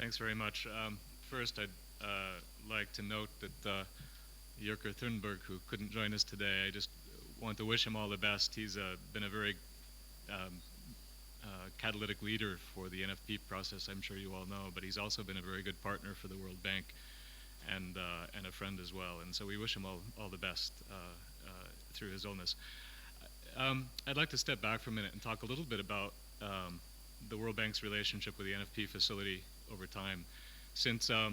Thanks very much. First, I'd like to note that Jurker Thunberg, who couldn't join us today, I just want to wish him all the best. He's been a very um, catalytic leader for the NFP process, I'm sure you all know, but he's also been a very good partner for the World Bank and a friend as well. And so we wish him all the best through his illness. I'd like to step back for a minute and talk a little bit about the World Bank's relationship with the NFP facility over time. Since the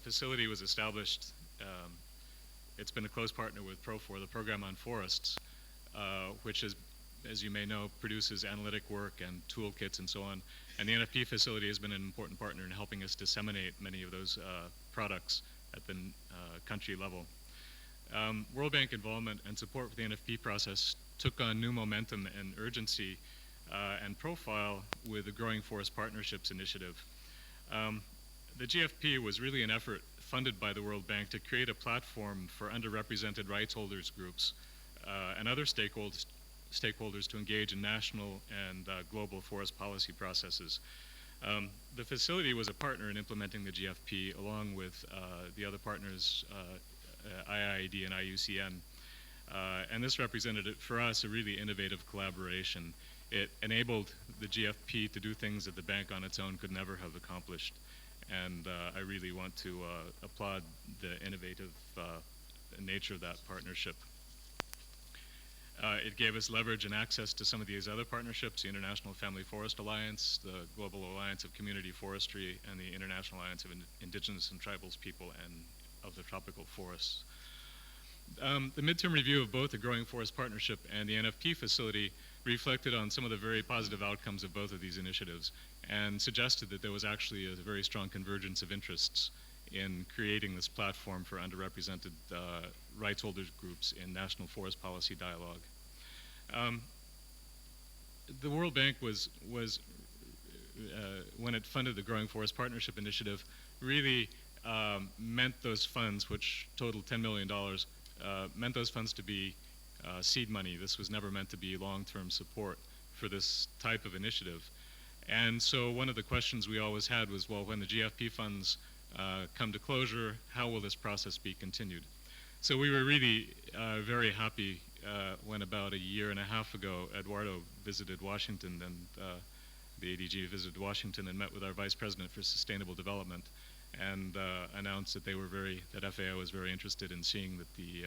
facility was established, it's been a close partner with PROFOR, the Program on Forests, which is, as you may know, produces analytic work and toolkits and so on. And the NFP facility has been an important partner in helping us disseminate many of those products at the country level. World Bank involvement and support for the NFP process took on new momentum and urgency and profile with the Growing Forest Partnerships Initiative. The GFP was really an effort funded by the World Bank to create a platform for underrepresented rights holders groups and other stakeholders to engage in national and global forest policy processes. The facility was a partner in implementing the GFP along with the other partners, IIED and IUCN. And this represented, for us, a really innovative collaboration. It enabled the GFP to do things that the bank on its own could never have accomplished. And I really want to applaud the innovative nature of that partnership. It gave us leverage and access to some of these other partnerships, the International Family Forest Alliance, the Global Alliance of Community Forestry, and the International Alliance of Indigenous and Tribals People and of the Tropical Forests. The midterm review of both the Growing Forest Partnership and the NFP facility reflected on some of the very positive outcomes of both of these initiatives and suggested that there was actually a very strong convergence of interests in creating this platform for underrepresented rights holders groups in national forest policy dialogue. The World Bank was when it funded the Growing Forest Partnership Initiative, really meant those funds, which totaled $10 million, meant those funds to be seed money. This was never meant to be long-term support for this type of initiative. And so one of the questions we always had was, well, when the GFP funds come to closure, how will this process be continued? So we were really very happy when about a year and a half ago, Eduardo visited Washington and the ADG visited Washington and met with our Vice President for Sustainable Development and announced that that FAO was very interested in seeing that the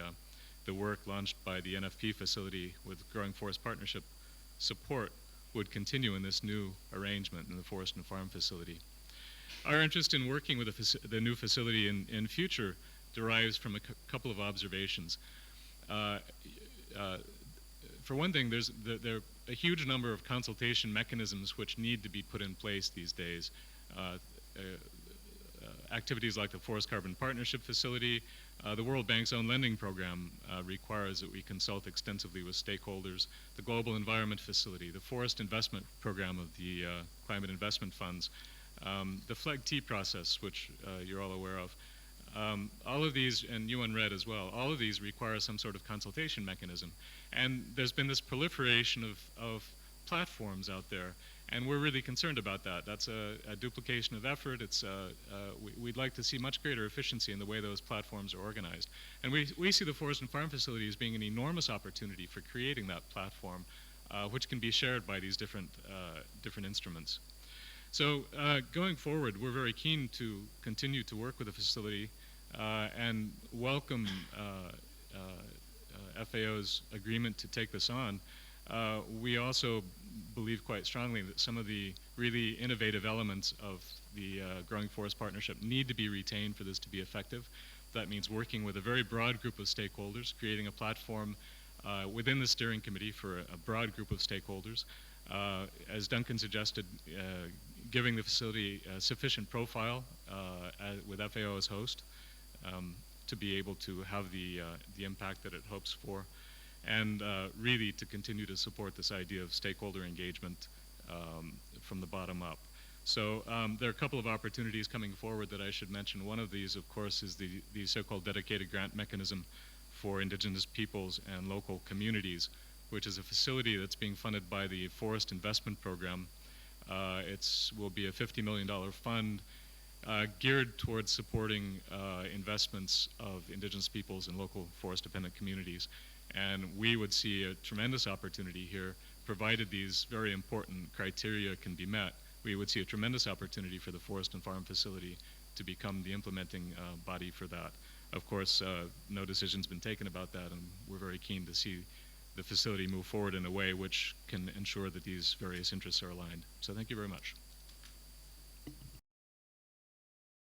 work launched by the NFP facility with Growing Forest Partnership support would continue in this new arrangement in the Forest and Farm facility. Our interest in working with the new facility in future derives from a couple of observations. For one thing, there are a huge number of consultation mechanisms which need to be put in place these days. Activities like the Forest Carbon Partnership Facility, the World Bank's own lending program requires that we consult extensively with stakeholders, the Global Environment Facility, the Forest Investment Program of the Climate Investment Funds, the FLEG-T process, which you're all aware of. All of these, and UN RED as well, all of these require some sort of consultation mechanism. And there's been this proliferation of platforms out there, and we're really concerned about that. That's a duplication of effort. We'd like to see much greater efficiency in the way those platforms are organized. And we see the Forest and Farm facility as being an enormous opportunity for creating that platform, which can be shared by these different instruments. So going forward, we're very keen to continue to work with the facility and welcome FAO's agreement to take this on. We also believe quite strongly that some of the really innovative elements of the Growing Forest Partnership need to be retained for this to be effective. That means working with a very broad group of stakeholders, creating a platform within the steering committee for a broad group of stakeholders. As Duncan suggested, giving the facility a sufficient profile with FAO as host to be able to have the impact that it hopes for, and really to continue to support this idea of stakeholder engagement from the bottom up. So there are a couple of opportunities coming forward that I should mention. One of these, of course, is the so-called dedicated grant mechanism for Indigenous peoples and local communities, which is a facility that's being funded by the Forest Investment Program It will be a $50 million fund geared towards supporting investments of indigenous peoples and local forest-dependent communities. And we would see a tremendous opportunity here, provided these very important criteria can be met. We would see a tremendous opportunity for the Forest and Farm Facility to become the implementing body for that. Of course, no decision's been taken about that, and we're very keen to see the facility move forward in a way which can ensure that these various interests are aligned. So thank you very much.